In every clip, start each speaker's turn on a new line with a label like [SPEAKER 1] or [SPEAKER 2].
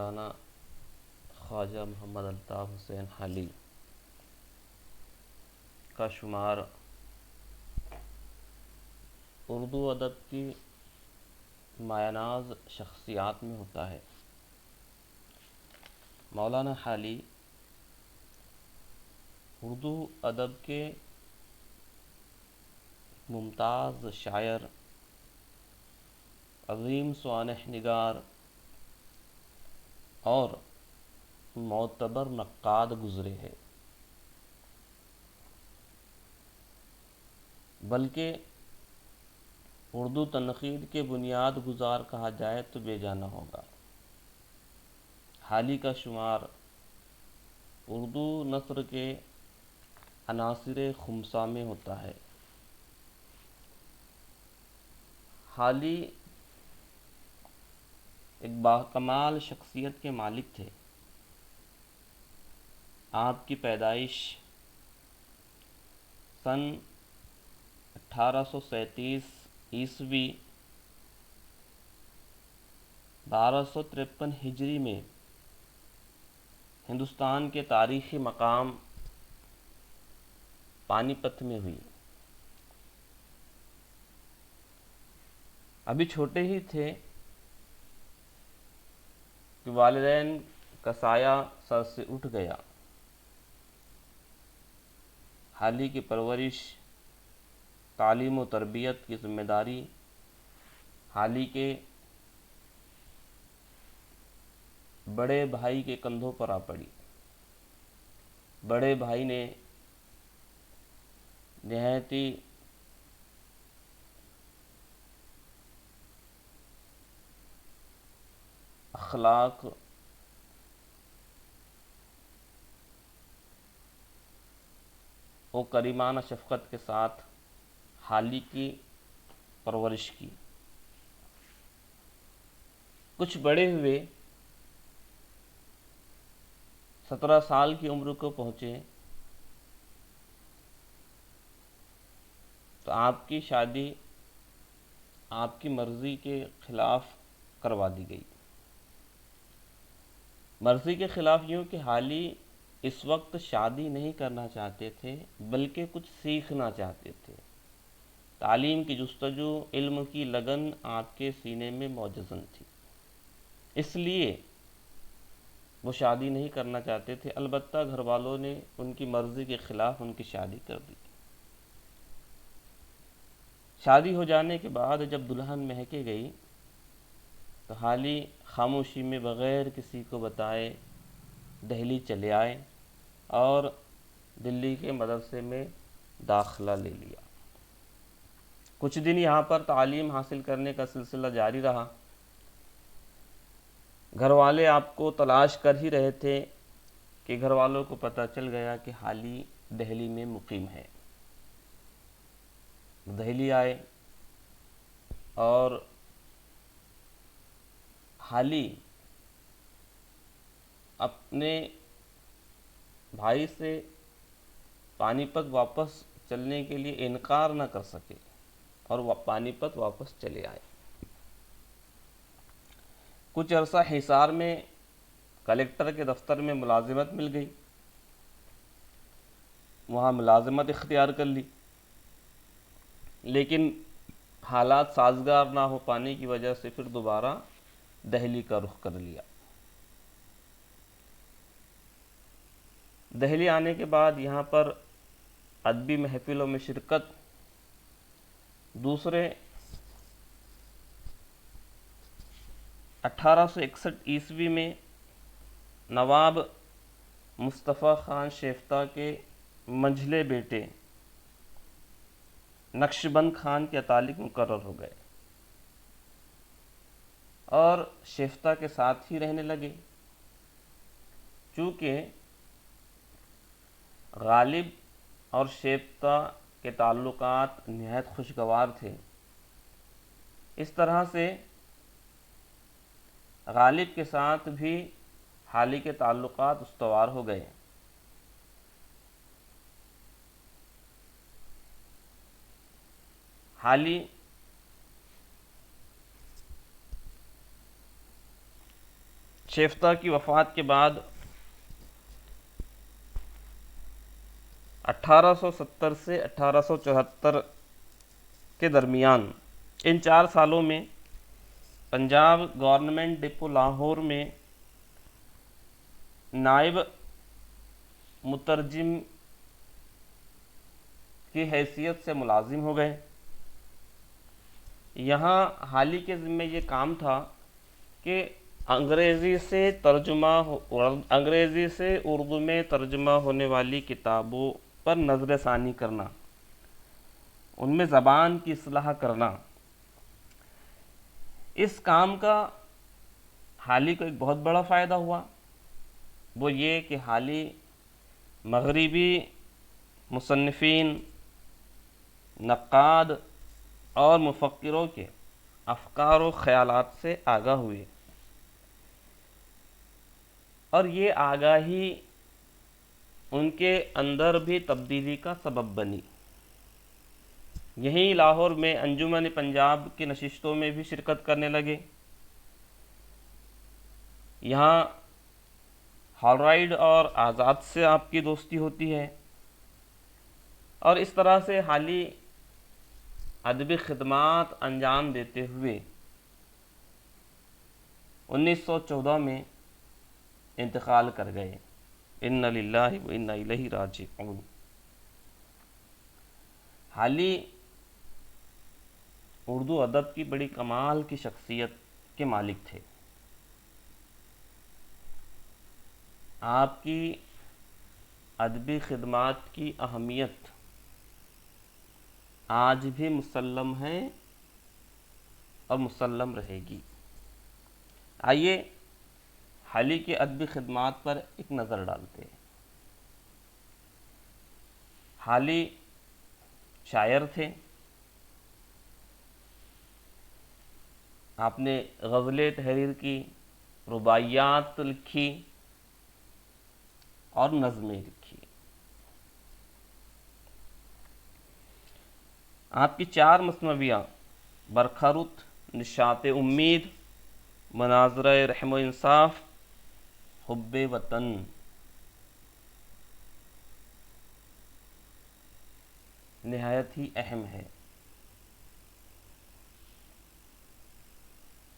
[SPEAKER 1] مولانا خواجہ محمد الطاف حسین حالی کا شمار اردو ادب کی مایہ ناز شخصیات میں ہوتا ہے۔ مولانا حالی اردو ادب کے ممتاز شاعر، عظیم سوانح نگار اور معتبر نقاد گزرے ہیں، بلکہ اردو تنقید کے بنیاد گزار کہا جائے تو بے جانا ہوگا۔ حالی کا شمار اردو نثر کے عناصر خمسہ میں ہوتا ہے۔ حالی ایک باکمال شخصیت کے مالک تھے۔ آپ کی پیدائش سن 1837 عیسوی 1253 ہجری میں ہندوستان کے تاریخی مقام پانی پت میں ہوئی۔ ابھی چھوٹے ہی تھے کہ والدین کا سایہ سر سے اٹھ گیا۔ حالی کی پرورش، تعلیم و تربیت کی ذمہ داری حالی کے بڑے بھائی کے کندھوں پر آ پڑی۔ بڑے بھائی نے نہایت ہی اخلاق و کریمانہ شفقت کے ساتھ حالی کی پرورش کی۔ کچھ بڑے ہوئے 17 سال کی عمر کو پہنچے تو آپ کی شادی آپ کی مرضی کے خلاف کروا دی گئی۔ مرضی کے خلاف یوں کہ حالی اس وقت شادی نہیں کرنا چاہتے تھے بلکہ کچھ سیکھنا چاہتے تھے۔ تعلیم کی جستجو، علم کی لگن آپ کے سینے میں موجزن تھی، اس لیے وہ شادی نہیں کرنا چاہتے تھے۔ البتہ گھر والوں نے ان کی مرضی کے خلاف ان کی شادی کر دی۔ شادی ہو جانے کے بعد جب دلہن مہکے گئی تو حالی خاموشی میں بغیر کسی کو بتائے دہلی چلے آئے اور دلی کے مدرسے میں داخلہ لے لیا۔ کچھ دن یہاں پر تعلیم حاصل کرنے کا سلسلہ جاری رہا۔ گھر والے آپ کو تلاش کر ہی رہے تھے کہ گھر والوں کو پتہ چل گیا کہ حالی دہلی میں مقیم ہے۔ دہلی آئے اور حالی اپنے بھائی سے پانی پت واپس چلنے کے لیے انکار نہ کر سکے اور وہ پانی پت واپس چلے آئے۔ کچھ عرصہ حصار میں کلکٹر کے دفتر میں ملازمت مل گئی، وہاں ملازمت اختیار کر لی، لیکن حالات سازگار نہ ہو پانے کی وجہ سے پھر دوبارہ دہلی کا رخ کر لیا۔ دہلی آنے کے بعد یہاں پر ادبی محفلوں میں شرکت، دوسرے 1861 عیسوی میں نواب مصطفیٰ خان شیفتہ کے منجھلے بیٹے نقشبند خان کے اتالق مقرر ہو گئے اور شیفتہ کے ساتھ ہی رہنے لگے۔ چونکہ غالب اور شیفتہ کے تعلقات نہایت خوشگوار تھے، اس طرح سے غالب کے ساتھ بھی حالی کے تعلقات استوار ہو گئے۔ حالی شیفتہ کی وفات کے بعد 1870 سے 1874 کے درمیان ان 4 سالوں میں پنجاب گورنمنٹ ڈپو لاہور میں نائب مترجم کی حیثیت سے ملازم ہو گئے۔ یہاں حالی کے ذمہ یہ کام تھا کہ انگریزی سے اردو میں ترجمہ ہونے والی کتابوں پر نظر ثانی کرنا، ان میں زبان کی اصلاح کرنا۔ اس کام کا حالی کو ایک بہت بڑا فائدہ ہوا، وہ یہ کہ حالی مغربی مصنفین، نقاد اور مفکروں کے افکار و خیالات سے آگاہ ہوئے، اور یہ آگاہی ان کے اندر بھی تبدیلی کا سبب بنی۔ یہیں لاہور میں انجمن پنجاب کی نشستوں میں بھی شرکت کرنے لگے۔ یہاں ہالرائڈ اور آزاد سے آپ کی دوستی ہوتی ہے، اور اس طرح سے حالی ادبی خدمات انجام دیتے ہوئے 1914 میں انتقال کر گئے۔ اِنَّ لِلَّهِ وَإِنَّا إِلَيْهِ رَاجِعُونَ۔ حالی اردو ادب کی بڑی کمال کی شخصیت کے مالک تھے۔ آپ کی ادبی خدمات کی اہمیت آج بھی مسلم ہے اور مسلم رہے گی۔ آئیے حالی کی ادبی خدمات پر ایک نظر ڈالتے ہیں۔ حالی شاعر تھے۔ آپ نے غزلیں تحریر کی، رباعیات لکھی اور نظمیں لکھی۔ آپ کی 4 مثنویاں برکھا رت، نشاط امید، مناظرہ رحم و انصاف، حب وطن نہایت ہی اہم ہے۔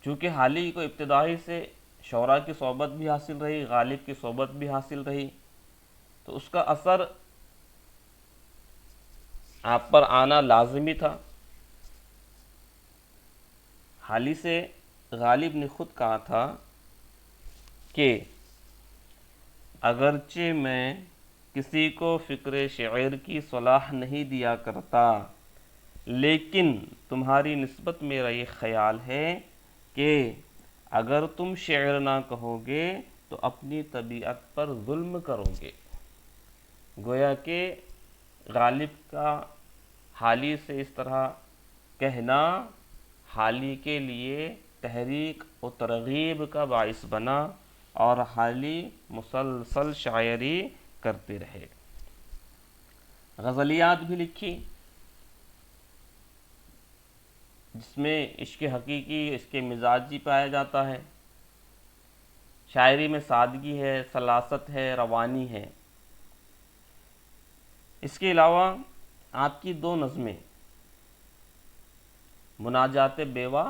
[SPEAKER 1] چونکہ حالی کو ابتدائی سے شعراء کی صحبت بھی حاصل رہی، غالب کی صحبت بھی حاصل رہی، تو اس کا اثر آپ پر آنا لازمی تھا۔ حالی سے غالب نے خود کہا تھا کہ اگرچہ میں کسی کو فکر شعر کی صلاح نہیں دیا کرتا، لیکن تمہاری نسبت میرا یہ خیال ہے کہ اگر تم شعر نہ کہو گے تو اپنی طبیعت پر ظلم کرو گے۔ گویا کہ غالب کا حالی سے اس طرح کہنا حالی کے لیے تحریک و ترغیب کا باعث بنا، اور حالی مسلسل شاعری کرتے رہے۔ غزلیات بھی لکھی، جس میں عشق حقیقی، اس کے مزاجی پایا جاتا ہے۔ شاعری میں سادگی ہے، سلاست ہے، روانی ہے۔ اس کے علاوہ آپ کی 2 نظمیں مناجات بیوہ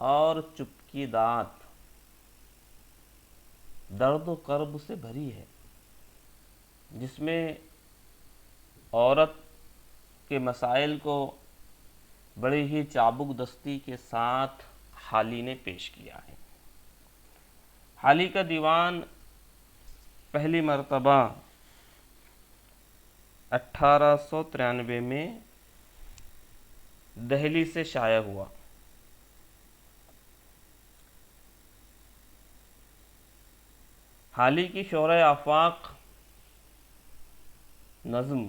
[SPEAKER 1] اور چپکی دات درد و کرب سے بھری ہے، جس میں عورت کے مسائل کو بڑی ہی چابک دستی کے ساتھ حالی نے پیش کیا ہے۔ حالی کا دیوان پہلی مرتبہ 1893 میں دہلی سے شائع ہوا۔ حالی کی شورۂ آفاق نظم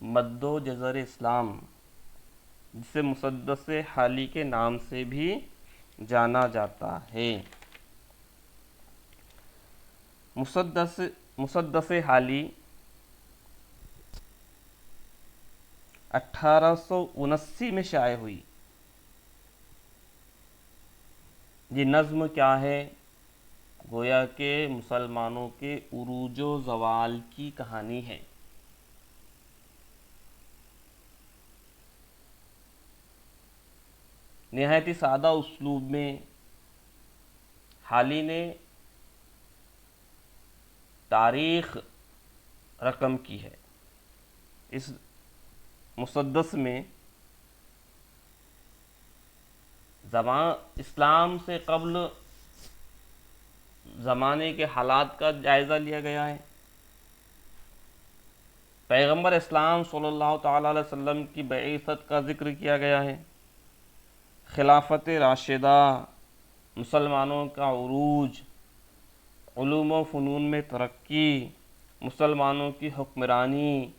[SPEAKER 1] مد و جزر اسلام، جسے مسدس حالی کے نام سے بھی جانا جاتا ہے۔ مسدس حالی 1879 میں شائع ہوئی۔ یہ نظم کیا ہے؟ گویا کہ مسلمانوں کے عروج و زوال کی کہانی ہے۔ نہایت ہی سادہ اسلوب میں حالی نے تاریخ رقم کی ہے۔ اس مسدس میں اسلام سے قبل زمانے کے حالات کا جائزہ لیا گیا ہے، پیغمبر اسلام صلی اللہ تعالی علیہ وسلم کی بعثت کا ذکر کیا گیا ہے، خلافت راشدہ، مسلمانوں کا عروج، علوم و فنون میں ترقی، مسلمانوں کی حکمرانی،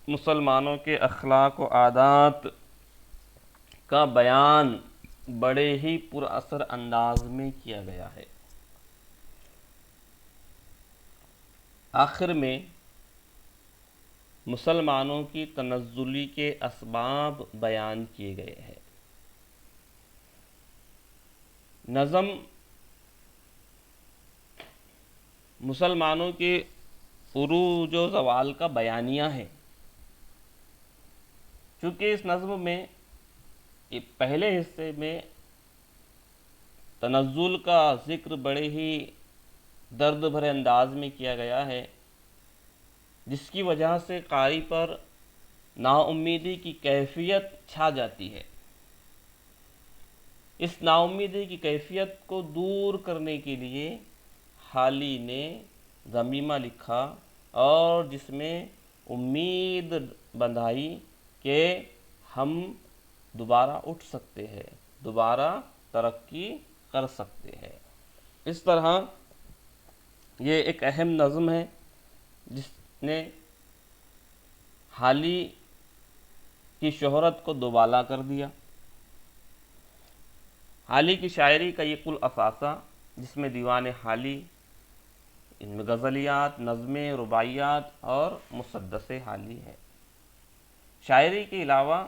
[SPEAKER 1] مسلمانوں کے اخلاق و عادات کا بیان بڑے ہی پر اثر انداز میں کیا گیا ہے۔ آخر میں مسلمانوں کی تنزلی کے اسباب بیان کیے گئے ہیں۔ نظم مسلمانوں کے عروج و زوال کا بیانیہ ہے، چونکہ اس نظم میں پہلے حصے میں تنزل کا ذکر بڑے ہی درد بھرے انداز میں کیا گیا ہے، جس کی وجہ سے قاری پر نا امیدی کی کیفیت چھا جاتی ہے۔ اس نا امیدی کی کیفیت کو دور کرنے کے لیے حالی نے ضمیمہ لکھا، اور جس میں امید بندھائی کہ ہم دوبارہ اٹھ سکتے ہیں، دوبارہ ترقی کر سکتے ہیں۔ اس طرح یہ ایک اہم نظم ہے جس نے حالی کی شہرت کو دوبالا کر دیا۔ حالی کی شاعری کا یہ کل اثاثہ، جس میں دیوان حالی، ان میں غزلیات، نظمیں، رباعیات اور مسدس حالی ہے۔ شاعری کے علاوہ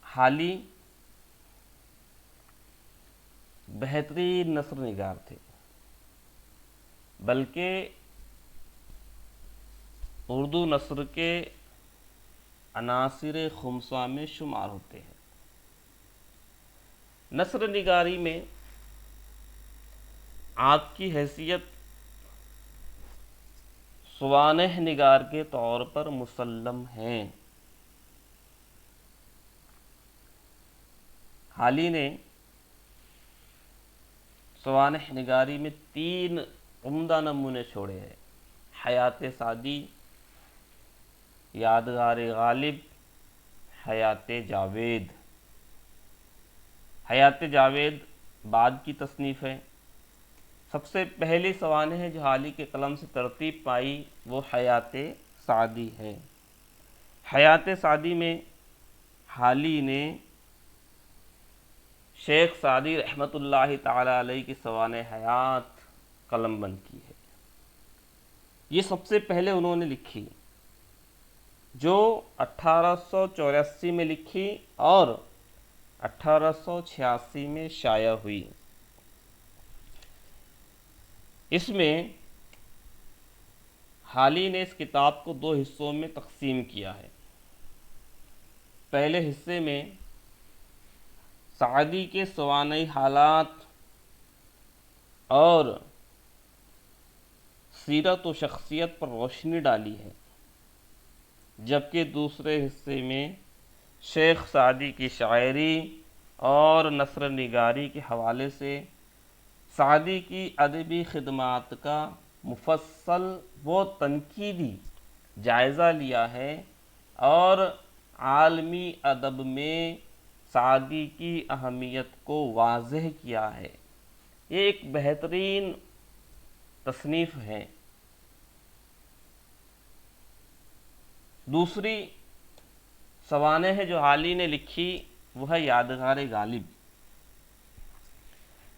[SPEAKER 1] حالی بہترین نثر نگار تھے، بلکہ اردو نثر کے عناصر خمسہ میں شمار ہوتے ہیں۔ نثر نگاری میں آپ کی حیثیت سوانح نگار کے طور پر مسلم ہیں۔ حالی نے سوانح نگاری میں 3 عمدہ نمونے چھوڑے ہیں: حیات سعدی، یادگار غالب، حیات جاوید۔ حیات جاوید بعد کی تصنیف ہے۔ سب سے پہلی سوانح جو حالی کے قلم سے ترتیب پائی وہ حیات سعدی ہے۔ حیات سعدی میں حالی نے شیخ سعدی رحمۃ اللہ تعالی علیہ کی سوانح حیات قلم بند کی ہے۔ یہ سب سے پہلے انہوں نے لکھی، جو 1884 میں لکھی اور 1886 میں شائع ہوئی۔ اس میں حالی نے اس کتاب کو 2 حصوں میں تقسیم کیا ہے۔ پہلے حصے میں سعدی کے سوانحی حالات اور سیرت و شخصیت پر روشنی ڈالی ہے، جبکہ دوسرے حصے میں شیخ سعدی کی شاعری اور نثر نگاری کے حوالے سے سعدی کی ادبی خدمات کا مفصل و تنقیدی جائزہ لیا ہے، اور عالمی ادب میں سعدی کی اہمیت کو واضح کیا ہے۔ یہ ایک بہترین تصنیف ہے۔ دوسری سوانح جو حالی نے لکھی وہ ہے یادگار غالب۔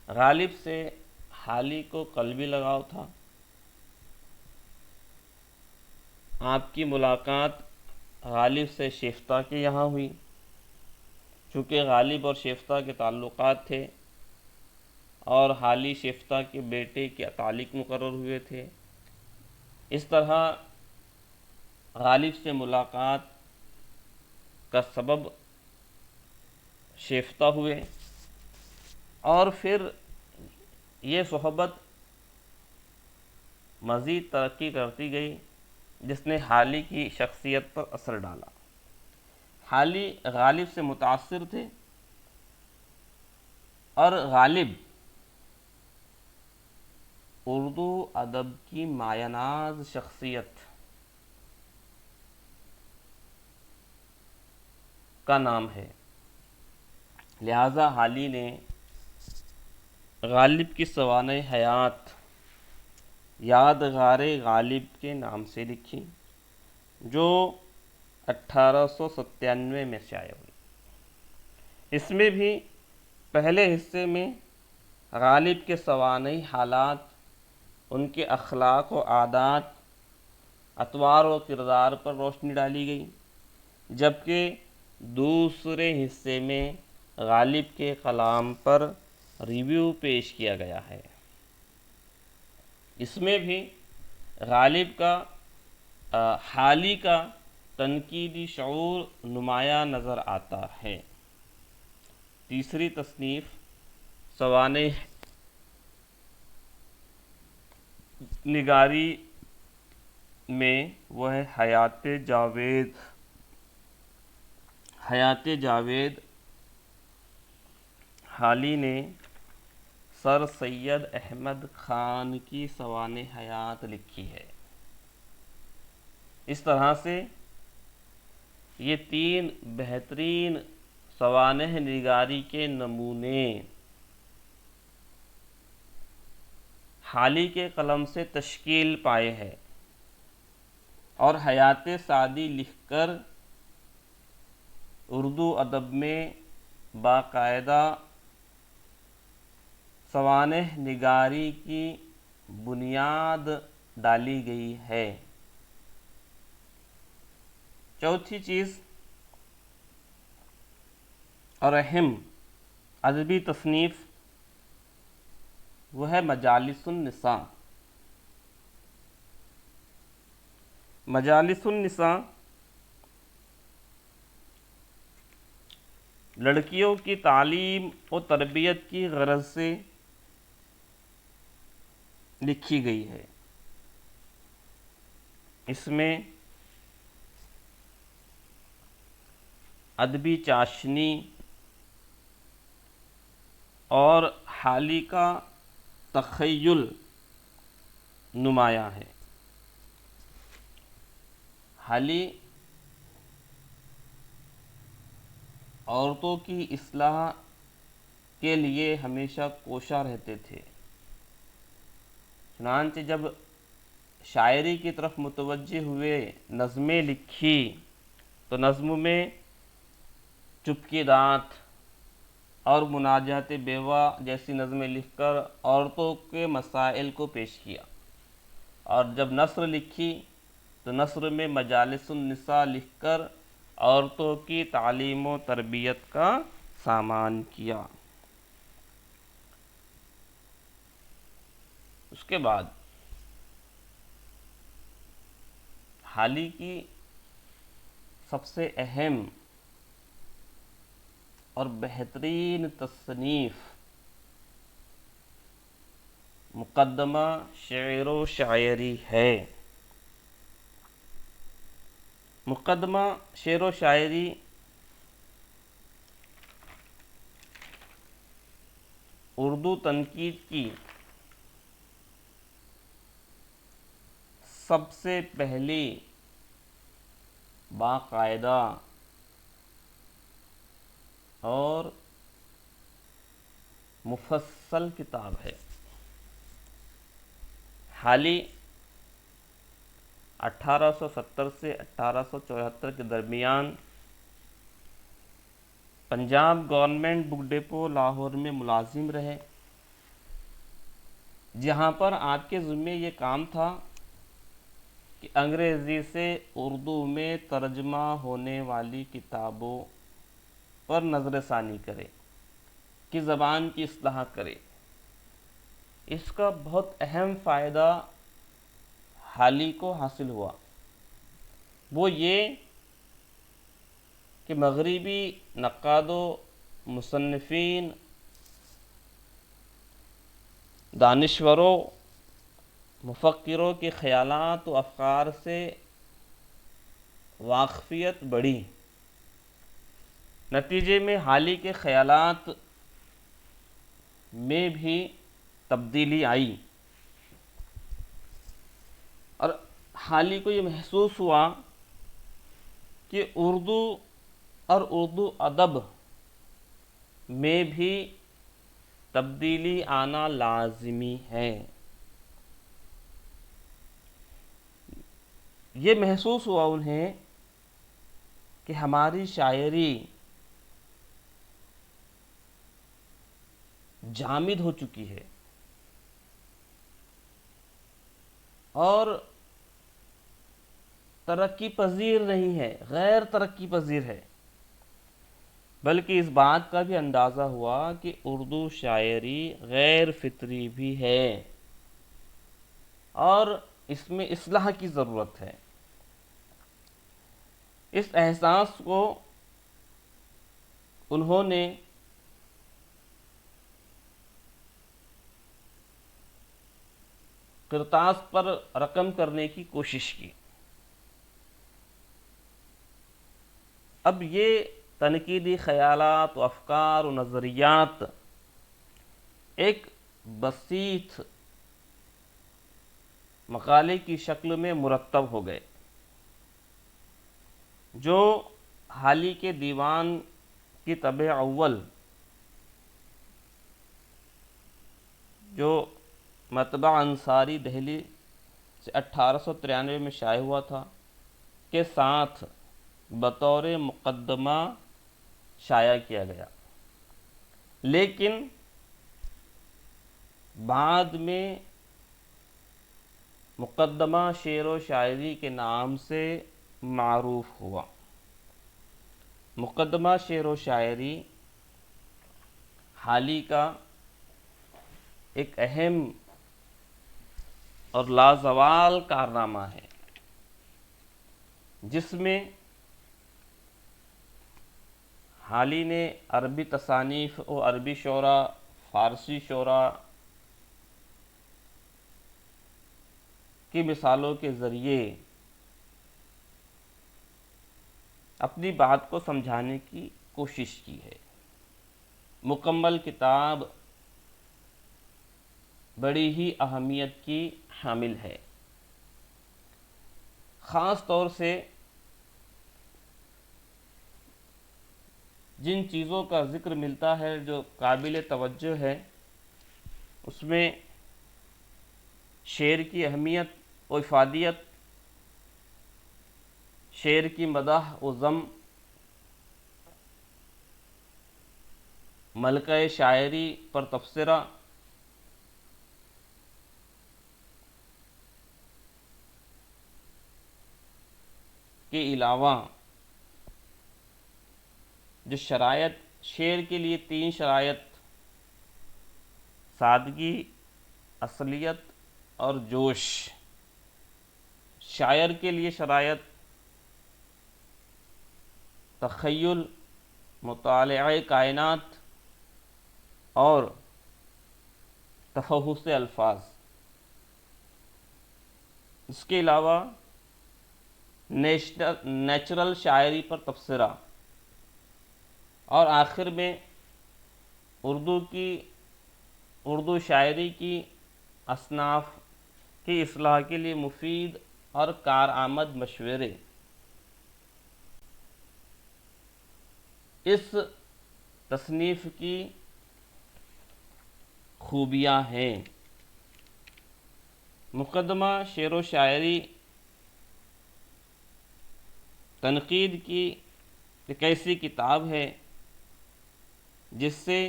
[SPEAKER 1] غالب سے حالی کو قلبی لگاؤ تھا۔ آپ کی ملاقات غالب سے شیفتہ کے یہاں ہوئی۔ چونکہ غالب اور شیفتہ کے تعلقات تھے اور حالی شیفتہ کے بیٹے کے تعلق مقرر ہوئے تھے، اس طرح غالب سے ملاقات کا سبب شیفتہ ہوئے، اور پھر یہ صحبت مزید ترقی کرتی گئی، جس نے حالی کی شخصیت پر اثر ڈالا۔ حالی غالب سے متاثر تھے، اور غالب اردو ادب کی مایہ ناز شخصیت کا نام ہے، لہذا حالی نے غالب کی سوانح حیات یادگار غالب کے نام سے لکھی، جو 1897 میں شائع ہوئی۔ اس میں بھی پہلے حصے میں غالب کے سوانح حالات، ان کے اخلاق و عادات، اطوار و کردار پر روشنی ڈالی گئی، جبکہ دوسرے حصے میں غالب کے کلام پر ریویو پیش کیا گیا ہے۔ اس میں بھی غالب کا حالی کا تنقیدی شعور نمایاں نظر آتا ہے۔ تیسری تصنیف سوانح نگاری میں وہ ہے حیات جاوید۔ حیات جاوید حالی نے سر سید احمد خان کی سوانح حیات لکھی ہے۔ اس طرح سے یہ تین بہترین سوانح نگاری کے نمونے حالی کے قلم سے تشکیل پائے ہیں، اور حیات سعدی لکھ کر اردو ادب میں باقاعدہ سوانح نگاری کی بنیاد ڈالی گئی ہے۔ چوتھی چیز اور اہم ادبی تصنیف وہ ہے مجالس النساء۔ مجالس النساء لڑکیوں کی تعلیم و تربیت کی غرض سے لکھی گئی ہے۔ اس میں ادبی چاشنی اور حالی کا تخیل نمایاں ہے۔ حالی عورتوں کی اصلاح کے لیے ہمیشہ کوشاں رہتے تھے، چنانچہ جب شاعری کی طرف متوجہ ہوئے، نظمیں لکھی، تو نظم میں چپکی دانت اور مناجات بیوہ جیسی نظمیں لکھ کر عورتوں کے مسائل کو پیش کیا، اور جب نثر لکھی تو نثر میں مجالس النساء لکھ کر عورتوں کی تعلیم و تربیت کا سامان کیا۔ اس کے بعد حالی کی سب سے اہم اور بہترین تصنیف مقدمہ شعر و شاعری ہے۔ مقدمہ شعر و شاعری اردو تنقید کی سب سے پہلی باقاعدہ اور مفصل کتاب ہے۔ حالی 1870 سے 1874 کے درمیان Punjab government book depot Lahore میں ملازم رہے، جہاں پر آپ کے ذمے یہ کام تھا کہ انگریزی سے اردو میں ترجمہ ہونے والی کتابوں پر نظر ثانی کرے، کہ زبان کی اصلاح کرے۔ اس کا بہت اہم فائدہ حالی کو حاصل ہوا، وہ یہ کہ مغربی نقاد و مصنفین، دانشوروں، مفکروں کے خیالات و افکار سے واقفیت بڑھی۔ نتیجے میں حالی کے خیالات میں بھی تبدیلی آئی، اور حالی کو یہ محسوس ہوا کہ اردو اور اردو ادب میں بھی تبدیلی آنا لازمی ہے۔ یہ محسوس ہوا انہیں کہ ہماری شاعری جامد ہو چکی ہے اور ترقی پذیر نہیں ہے، غیر ترقی پذیر ہے، بلکہ اس بات کا بھی اندازہ ہوا کہ اردو شاعری غیر فطری بھی ہے اور اس میں اصلاح کی ضرورت ہے۔ اس احساس کو انہوں نے کرتاس پر رقم کرنے کی کوشش کی۔ اب یہ تنقیدی خیالات و افکار و نظریات ایک بسیط مقالے کی شکل میں مرتب ہو گئے، جو حالی کے دیوان کی طبع اول، جو مطبع انصاری دہلی سے 1893 میں شائع ہوا تھا، کے ساتھ بطور مقدمہ شائع کیا گیا، لیکن بعد میں مقدمہ شعر و شاعری کے نام سے معروف ہوا۔ مقدمہ شعر و شاعری حالی کا ایک اہم اور لازوال کارنامہ ہے، جس میں حالی نے عربی تصانیف و عربی شعراء، فارسی شعراء کی مثالوں کے ذریعے اپنی بات کو سمجھانے کی کوشش کی ہے۔ مکمل کتاب بڑی ہی اہمیت کی حامل ہے، خاص طور سے جن چیزوں کا ذکر ملتا ہے جو قابل توجہ ہے، اس میں شعر کی اہمیت و افادیت، شعر کی مدح و ذم، ملکہ شاعری پر تبصرہ، کے علاوہ جو شرائط، شعر کے لیے 3 شرائط، سادگی، اصلیت اور جوش، شاعر کے لیے شرائط تخیل، مطالعہ کائنات اور تفحص الفاظ۔ اس کے علاوہ نیچرل شاعری پر تبصرہ، اور آخر میں اردو شاعری کی اصناف کی اصلاح کے لیے مفید اور کارآمد مشورے۔ اس تصنیف کی خوبیاں ہیں۔ مقدمہ شعر و شاعری تنقید کی ایک ایسی کتاب ہے جس سے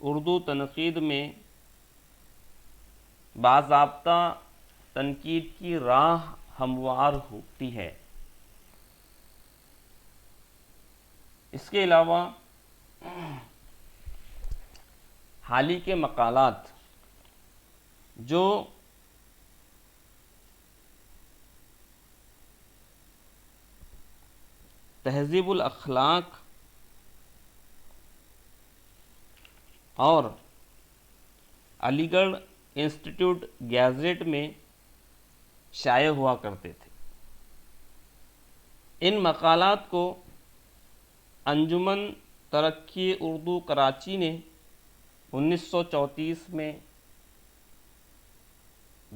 [SPEAKER 1] اردو تنقید میں باضابطہ تنقید کی راہ ہموار ہوتی ہے۔ اس کے علاوہ حال ہی کے مقالات جو تہذیب الاخلاق اور علی گڑھ انسٹیٹیوٹ گیزٹ میں شائع ہوا کرتے تھے، ان مقالات کو انجمن ترقی اردو کراچی نے 1934 میں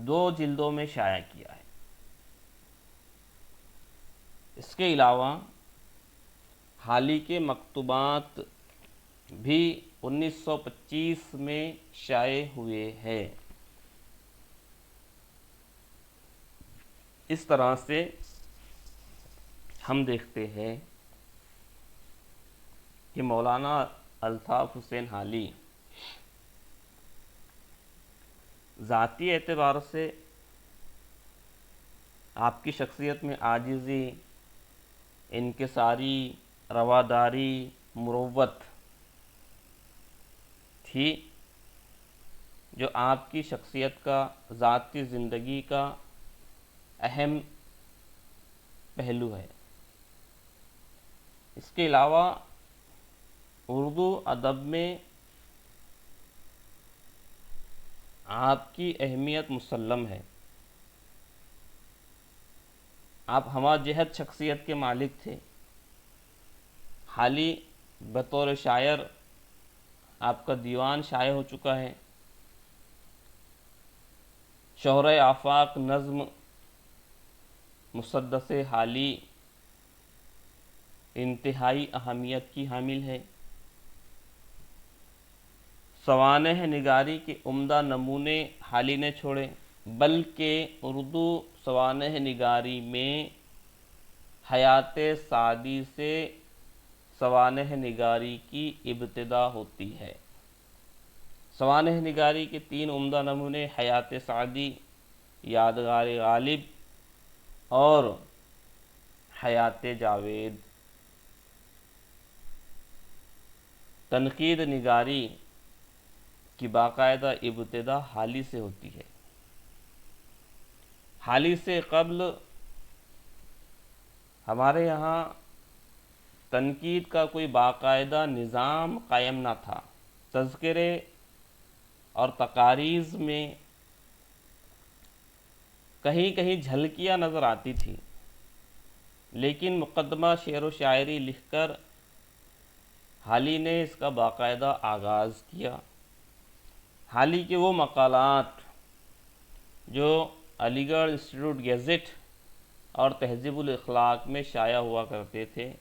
[SPEAKER 1] 2 جلدوں میں شائع کیا ہے۔ اس کے علاوہ حال ہی کے مکتوبات بھی 1925 میں شائع ہوئے ہیں۔ اس طرح سے ہم دیکھتے ہیں کہ مولانا الطاف حسین حالی ذاتی اعتبار سے آپ کی شخصیت میں عاجزی، انکساری، رواداری، مروت تھی، جو آپ کی شخصیت کا، ذاتی زندگی کا اہم پہلو ہے۔ اس کے علاوہ اردو ادب میں آپ کی اہمیت مسلم ہے۔ آپ ہمہ جہت شخصیت کے مالک تھے۔ حالی بطور شاعر آپ کا دیوان شائع ہو چکا ہے۔ شہرۂ آفاق نظم مسدس حالی انتہائی اہمیت کی حامل ہے۔ سوانح نگاری کے عمدہ نمونے حالی نے چھوڑے، بلکہ اردو سوانح نگاری میں حیات سعدی سے سوانح نگاری کی ابتدا ہوتی ہے۔ سوانح نگاری کے 3 عمدہ نمونے حیات سعدی، یادگار غالب اور حیات جاوید۔ تنقید نگاری کی باقاعدہ ابتدا حالی سے ہوتی ہے۔ حالی سے قبل ہمارے یہاں تنقید کا کوئی باقاعدہ نظام قائم نہ تھا۔ تذکرے اور تقاریض میں کہیں کہیں جھلکیاں نظر آتی تھی، لیکن مقدمہ شعر و شاعری لکھ کر حالی نے اس کا باقاعدہ آغاز کیا۔ حالی کے وہ مقالات جو علی گڑھ انسٹیٹیوٹ گیزٹ اور تہذیب الاخلاق میں شائع ہوا کرتے تھے،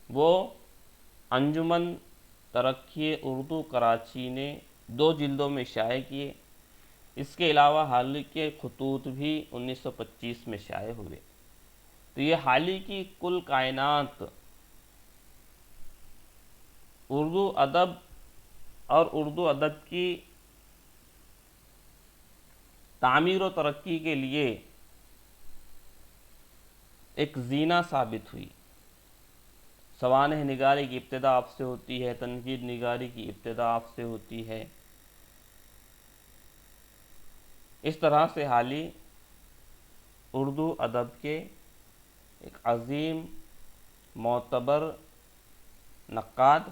[SPEAKER 1] وہ انجمن ترقی اردو کراچی نے 2 جلدوں میں شائع کیے۔ اس کے علاوہ حالی کے خطوط بھی 1925 میں شائع ہوئے۔ تو یہ حالی کی کل کائنات اردو ادب اور اردو ادب کی تعمیر و ترقی کے لیے ایک زینہ ثابت ہوئی۔ سوانح نگاری کی ابتدا آپ سے ہوتی ہے، تنقید نگاری کی ابتدا آپ سے ہوتی ہے۔ اس طرح سے حالی اردو ادب کے ایک عظیم، معتبر نقاد،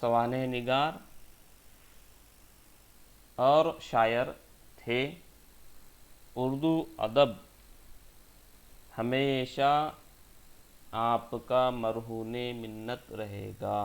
[SPEAKER 1] سوانح نگار اور شاعر تھے۔ اردو ادب ہمیشہ آپ کا مرہون منت رہے گا۔